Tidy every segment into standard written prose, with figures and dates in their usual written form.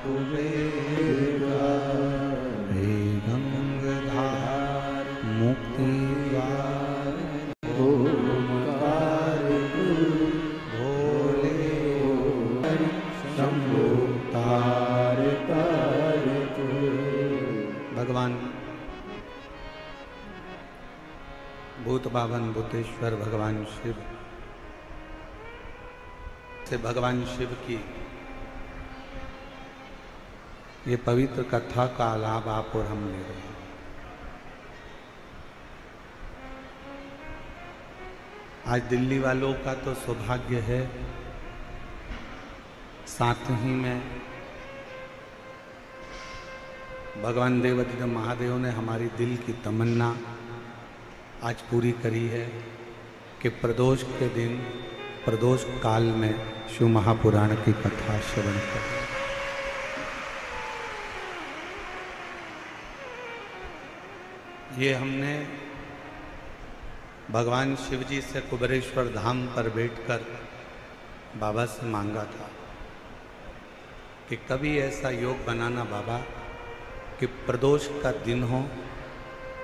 कुबेरा, हे गंगाधार मुक्ति द्वार, ओमकार भोले शंभो तार तार। भगवान भूत बावन भूतेश्वर भगवान शिव से भगवान शिव की ये पवित्र कथा का लाभ आप और हम ले रहे हैं। आज दिल्ली वालों का तो सौभाग्य है, साथ ही में भगवान देवाधिदेव महादेव ने हमारी दिल की तमन्ना आज पूरी करी है कि प्रदोष के दिन प्रदोष काल में शिव महापुराण की कथा श्रवण करें। ये हमने भगवान शिव जी से कुबेरेश्वर धाम पर बैठकर बाबा से मांगा था कि कभी ऐसा योग बनाना बाबा कि प्रदोष का दिन हो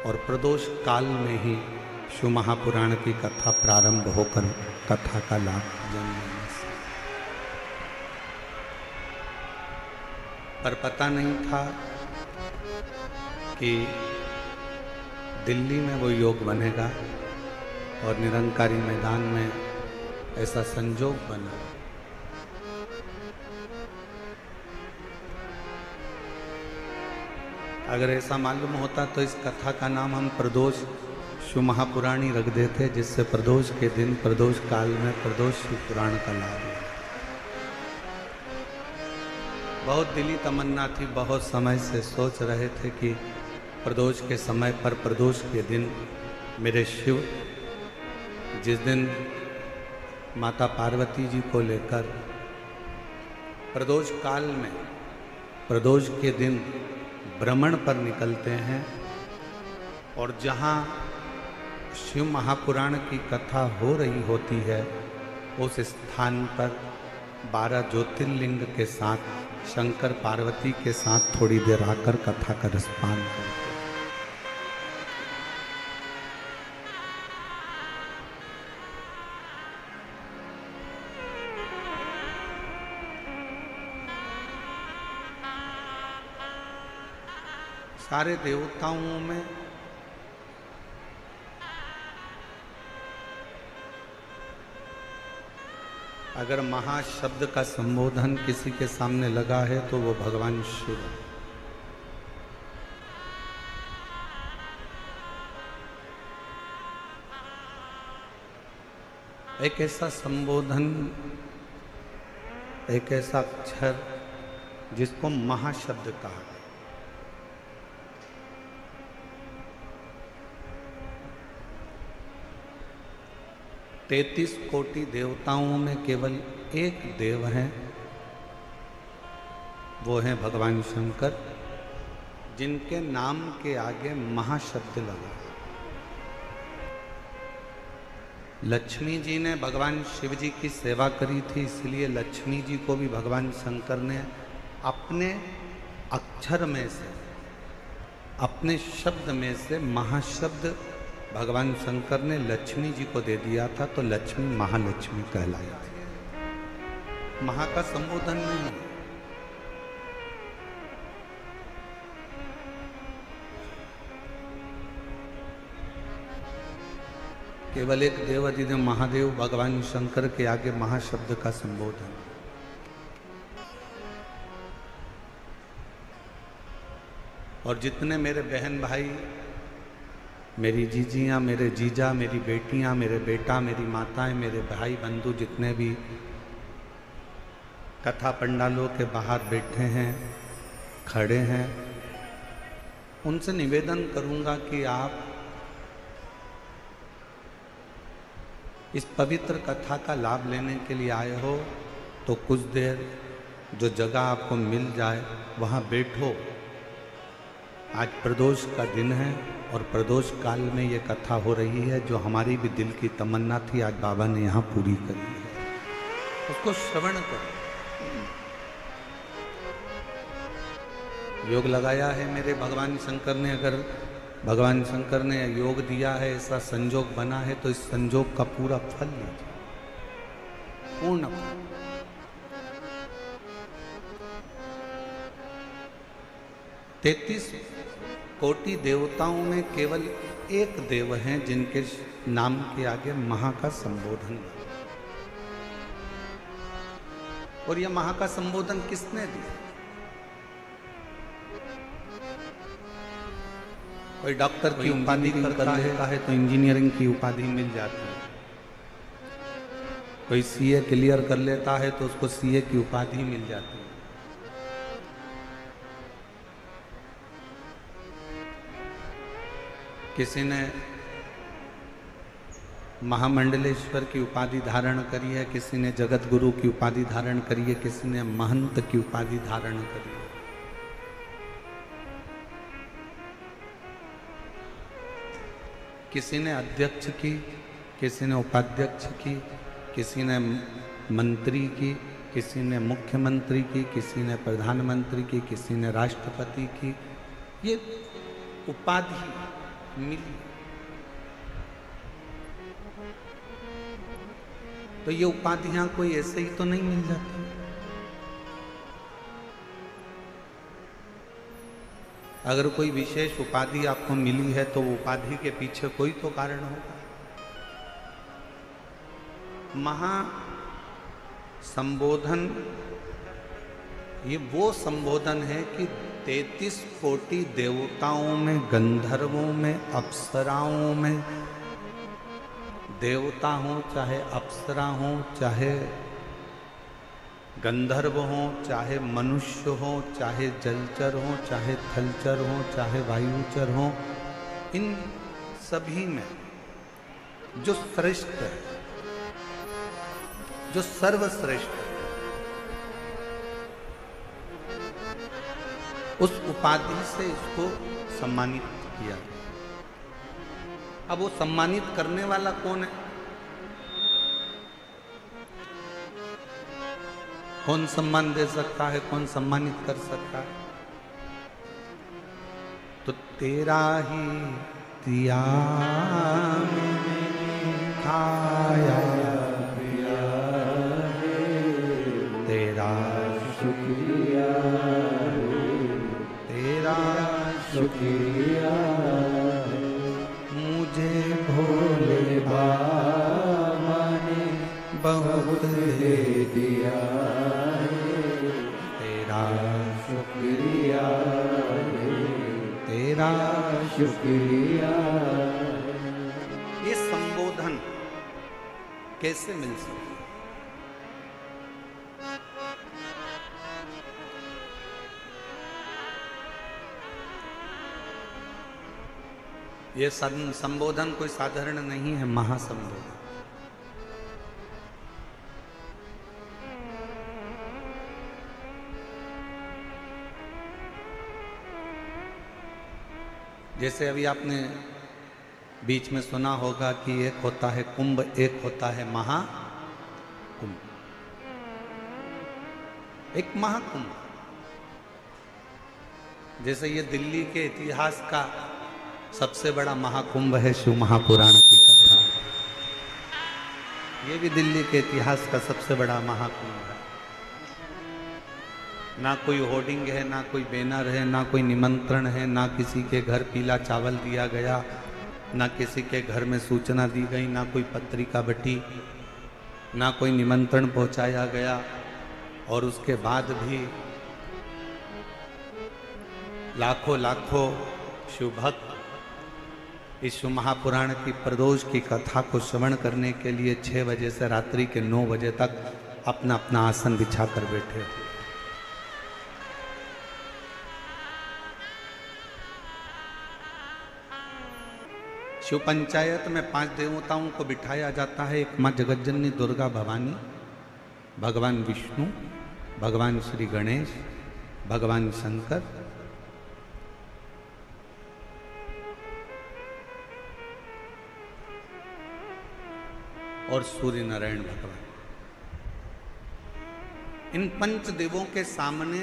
और प्रदोष काल में ही शिव महापुराण की कथा प्रारंभ होकर कथा का लाभ जन लेने से। पर पता नहीं था कि दिल्ली में वो योग बनेगा और निरंकारी मैदान में ऐसा संजोग बना। अगर ऐसा मालूम होता तो इस कथा का नाम हम प्रदोष शिव महापुराणी रख देते, जिससे प्रदोष के दिन प्रदोष काल में प्रदोष शिव पुराण का लाभ है। बहुत दिली तमन्ना थी, बहुत समय से सोच रहे थे कि प्रदोष के समय पर प्रदोष के दिन मेरे शिव जिस दिन माता पार्वती जी को लेकर प्रदोष काल में प्रदोष के दिन भ्रमण पर निकलते हैं और जहाँ शिव महापुराण की कथा हो रही होती है उस स्थान पर 12 ज्योतिर्लिंग के साथ शंकर पार्वती के साथ थोड़ी देर आकर कथा का रसपान करते हैं। सारे देवताओं में अगर महाशब्द का संबोधन किसी के सामने लगा है तो वो भगवान शिव है। एक ऐसा संबोधन, एक ऐसा अक्षर जिसको महाशब्द कहा। 33 कोटि देवताओं में केवल एक देव हैं, वो हैं भगवान शंकर, जिनके नाम के आगे महाशब्द लगा। लक्ष्मी जी ने भगवान शिव जी की सेवा करी थी, इसलिए लक्ष्मी जी को भी भगवान शंकर ने अपने अक्षर में से, अपने शब्द में से महाशब्द भगवान शंकर ने लक्ष्मी जी को दे दिया था, तो लक्ष्मी महालक्ष्मी कहलाई थी। महा का संबोधन नहीं, केवल एक देवाधिदेव महादेव भगवान शंकर के आगे महाशब्द का संबोधन। और जितने मेरे बहन भाई, मेरी जीजियाँ, मेरे जीजा, मेरी बेटियाँ, मेरे बेटा, मेरी माताएं, मेरे भाई बंधु जितने भी कथा पंडालों के बाहर बैठे हैं, खड़े हैं, उनसे निवेदन करूंगा कि आप इस पवित्र कथा का लाभ लेने के लिए आए हो तो कुछ देर जो जगह आपको मिल जाए वहाँ बैठो। आज प्रदोष का दिन है और प्रदोष काल में ये कथा हो रही है, जो हमारी भी दिल की तमन्ना थी, आज बाबा ने यहाँ पूरी करी है। उसको श्रवण करो। योग लगाया है मेरे भगवान शंकर ने। अगर भगवान शंकर ने योग दिया है, ऐसा संजोग बना है, तो इस संजोग का पूरा फल लीजिए, पूर्ण फल। तैतीस कोटि देवताओं में केवल एक देव हैं जिनके नाम के आगे महा का संबोधन, और यह महा का संबोधन किसने दिया? कोई डॉक्टर की उपाधि करता है तो इंजीनियरिंग की उपाधि मिल जाती है, कोई सीए क्लियर कर लेता है तो उसको सीए की उपाधि मिल जाती है। किसी ने महामंडलेश्वर की उपाधि धारण करी है, किसी ने जगत गुरु की उपाधि धारण करी है, किसी ने महंत की उपाधि धारण करी है। किसी ने अध्यक्ष की, किसी ने उपाध्यक्ष की, किसी ने मंत्री की, किसी ने मुख्यमंत्री की, किसी ने प्रधानमंत्री की, किसी ने राष्ट्रपति की। ये उपाधि मिली, तो ये उपाधियां कोई ऐसे ही तो नहीं मिल जाती। अगर कोई विशेष उपाधि आपको मिली है तो उपाधि के पीछे कोई तो कारण होगा। महा संबोधन ये वो संबोधन है कि 33 कोटि देवताओं में, गंधर्वों में, अप्सराओं में, देवता हो चाहे अप्सरा हो, चाहे गंधर्व हो, चाहे मनुष्य हो, चाहे जलचर हो, चाहे थलचर हो, चाहे वायुचर हो, इन सभी में जो श्रेष्ठ है, जो सर्वश्रेष्ठ है, उस उपाधि से इसको सम्मानित किया। अब वो सम्मानित करने वाला कौन है? कौन सम्मान दे सकता है, कौन सम्मानित कर सकता है? तो तेरा ही दिया खाया पिया, तेरा शुक्रिया, तेरा शुक्रिया, मुझे भोले बाबा ने बहुत दे दिया, तेरा शुक्रिया, तेरा शुक्रिया। ये संबोधन कैसे मिल सकता? ये संबोधन कोई साधारण नहीं है, महासंबोधन। जैसे अभी आपने बीच में सुना होगा कि एक होता है कुंभ, एक होता है महाकुंभ। एक महाकुंभ, जैसे ये दिल्ली के इतिहास का सबसे बड़ा महाकुंभ है शिव महापुराण की कथा। ये भी दिल्ली के इतिहास का सबसे बड़ा महाकुंभ है। ना कोई होर्डिंग है, ना कोई बैनर है, ना कोई निमंत्रण है, ना किसी के घर पीला चावल दिया गया, ना किसी के घर में सूचना दी गई, ना कोई पत्रिका बटी, ना कोई निमंत्रण पहुंचाया गया। और उसके बाद भी लाखों लाखों शिव भक्त इस शिव महापुराण की प्रदोष की कथा को श्रवण करने के लिए 6 बजे से रात्रि के 9 बजे तक अपना अपना आसन बिछा कर बैठे थे। शिव पंचायत में 5 देवताओं को बिठाया जाता है। एक माँ जगतजननी दुर्गा भवानी, भगवान विष्णु, भगवान श्री गणेश, भगवान शंकर, और सूर्य नारायण भगवान। इन 5 देवों के सामने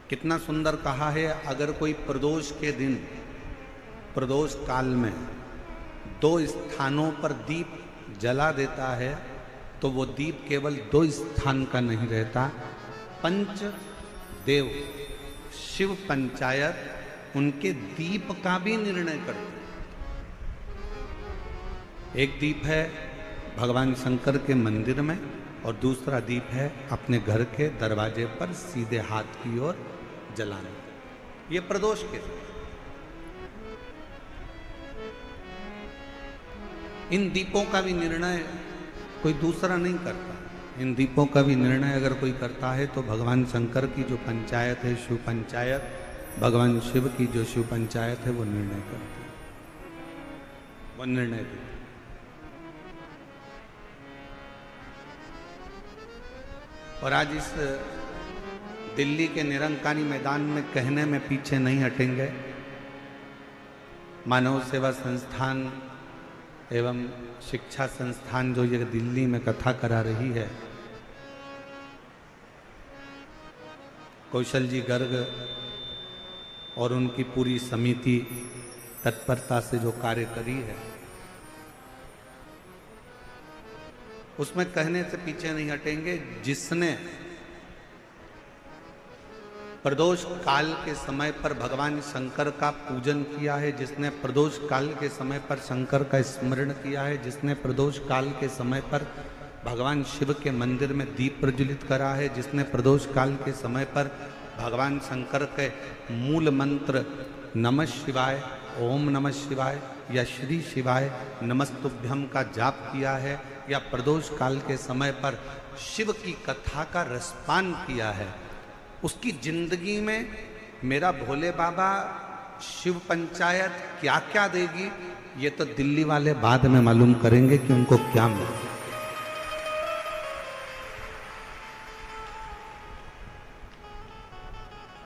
कितना सुंदर कहा है, अगर कोई प्रदोष के दिन, प्रदोष काल में 2 स्थानों पर दीप जला देता है तो वो दीप केवल 2 स्थान का नहीं रहता, पंच देव शिव पंचायत उनके दीप का भी निर्णय करते। एक दीप है भगवान शंकर के मंदिर में और दूसरा दीप है अपने घर के दरवाजे पर सीधे हाथ की ओर जलाना। ये प्रदोष के इन दीपों का भी निर्णय कोई दूसरा नहीं करता। इन दीपों का भी निर्णय अगर कोई करता है तो भगवान शंकर की जो पंचायत है शिव पंचायत, भगवान शिव की जो शिव पंचायत है वो निर्णय करती है, वो निर्णय देती। और आज इस दिल्ली के निरंकारी मैदान में कहने में पीछे नहीं हटेंगे। मानव सेवा संस्थान एवं शिक्षा संस्थान जो ये दिल्ली में कथा करा रही है, कौशल जी गर्ग और उनकी पूरी समिति तत्परता से जो कार्य करी है, उसमें कहने से पीछे नहीं हटेंगे। जिसने प्रदोष काल के समय पर भगवान शंकर का पूजन किया है, जिसने प्रदोष काल के समय पर शंकर का स्मरण किया है, जिसने प्रदोष काल के समय पर भगवान शिव के मंदिर में दीप प्रज्वलित करा है, जिसने प्रदोष काल के समय पर भगवान शंकर के मूल मंत्र नमः शिवाय, ओम नमः शिवाय या श्री शिवाय नमस्तुभ्यम का जाप किया है, या प्रदोष काल के समय पर शिव की कथा का रसपान किया है, उसकी जिंदगी में मेरा भोले बाबा शिव पंचायत क्या क्या देगी, ये तो दिल्ली वाले बाद में मालूम करेंगे कि उनको क्या मिलेगा।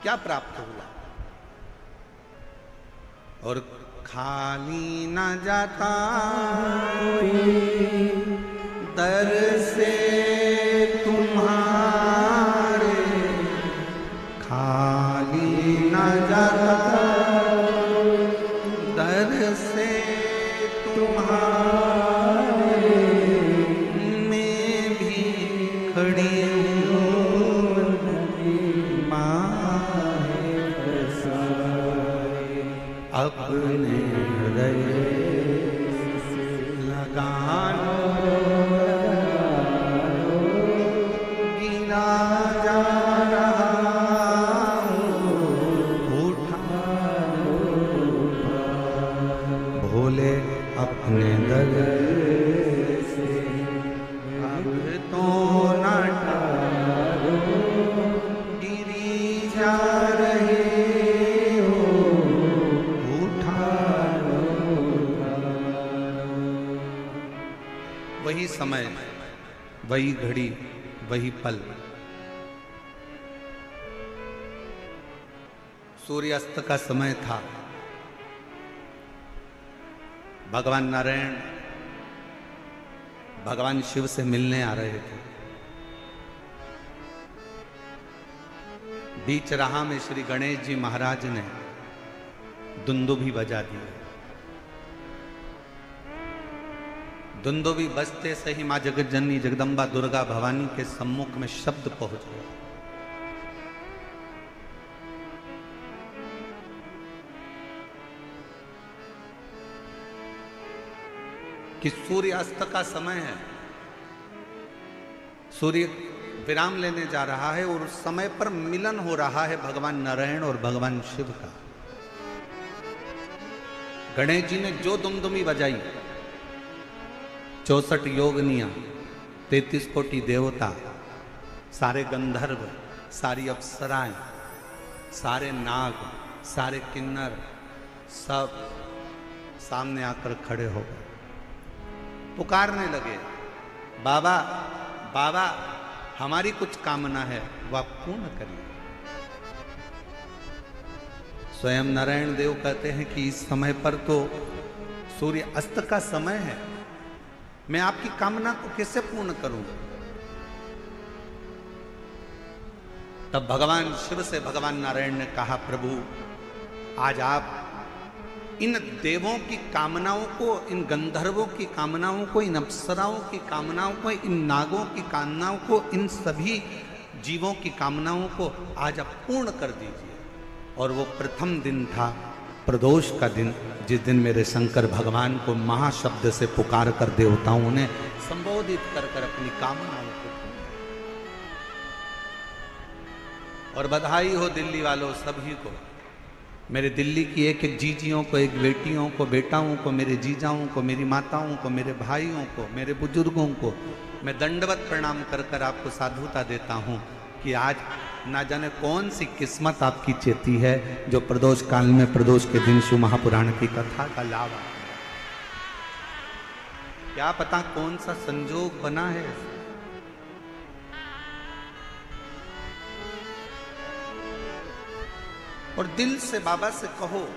क्या प्राप्त हुआ। और खाली न जाता दर से तुम्हारे, खाली न जाता दर से तुम्हारे, मैं भी खड़ी हूँ अपने हृदय लगानो, गिना जा रहा उठा भोले अपने दल से, अब तो न टारो गिरी जा रहे वही समय, वही घड़ी, वही पल। सूर्यास्त का समय था। भगवान नारायण भगवान शिव से मिलने आ रहे थे। बीच राह में श्री गणेश जी महाराज ने दुंदुभी बजा दी। दुंदुभी बजते से ही मां जगत जननी जगदम्बा दुर्गा भवानी के सम्मुख में शब्द पहुंच गया। कि सूर्यास्त का समय है, सूर्य विराम लेने जा रहा है और उस समय पर मिलन हो रहा है भगवान नारायण और भगवान शिव का। गणेश जी ने जो दुमदुमी बजाई, 64 योगनिया, 33 कोटि देवता, सारे गंधर्व, सारी अप्सराएं, सारे नाग, सारे किन्नर, सब सामने आकर खड़े हो गए, पुकारने लगे, बाबा बाबा हमारी कुछ कामना है वह आप पूर्ण करिए। स्वयं नारायण देव कहते हैं कि इस समय पर तो सूर्य अस्त का समय है, मैं आपकी कामना को कैसे पूर्ण करूं। तब भगवान शिव से भगवान नारायण ने कहा, प्रभु आज आप इन देवों की कामनाओं को, इन गंधर्वों की कामनाओं को, इन अप्सराओं की कामनाओं को, इन नागों की कामनाओं को, इन सभी जीवों की कामनाओं को आज आप पूर्ण कर दीजिए। और वो प्रथम दिन था प्रदोष का दिन, जिस दिन मेरे शंकर भगवान को महाशब्द से पुकार कर देवताओं ने संबोधित कर कर अपनी कामनाओं को। और बधाई हो दिल्ली वालों सभी को, मेरे दिल्ली की एक एक जीजियों को, एक बेटियों को, बेटाओं को, मेरे जीजाओं को, मेरी माताओं को, मेरे भाइयों को, मेरे बुजुर्गों को मैं दंडवत प्रणाम कर कर आपको साधुता देता हूं कि आज ना जाने कौन सी किस्मत आपकी चेती है जो प्रदोष काल में, प्रदोष के दिन शिव महापुराण की कथा का लाभ आ, क्या पता कौन सा संजोग बना है। और दिल से बाबा से कहो,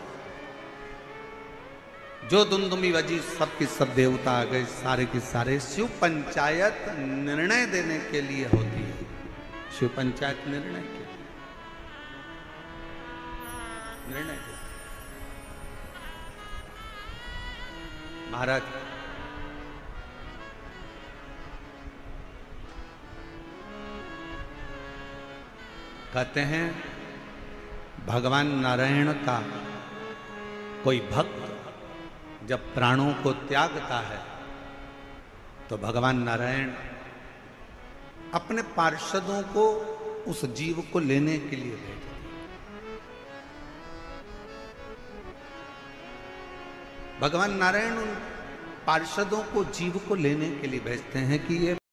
जो दुमदुमी बजी सब की सब देवता आ गए, सारे की सारे। शिव पंचायत निर्णय देने के लिए होती है, शिव पंचायत निर्णय के लिए निर्णय देते। महाराज कहते हैं, भगवान नारायण का कोई भक्त जब प्राणों को त्यागता है तो भगवान नारायण अपने पार्षदों को उस जीव को लेने के लिए भेजते हैं। भगवान नारायण उन पार्षदों को जीव को लेने के लिए भेजते हैं कि ये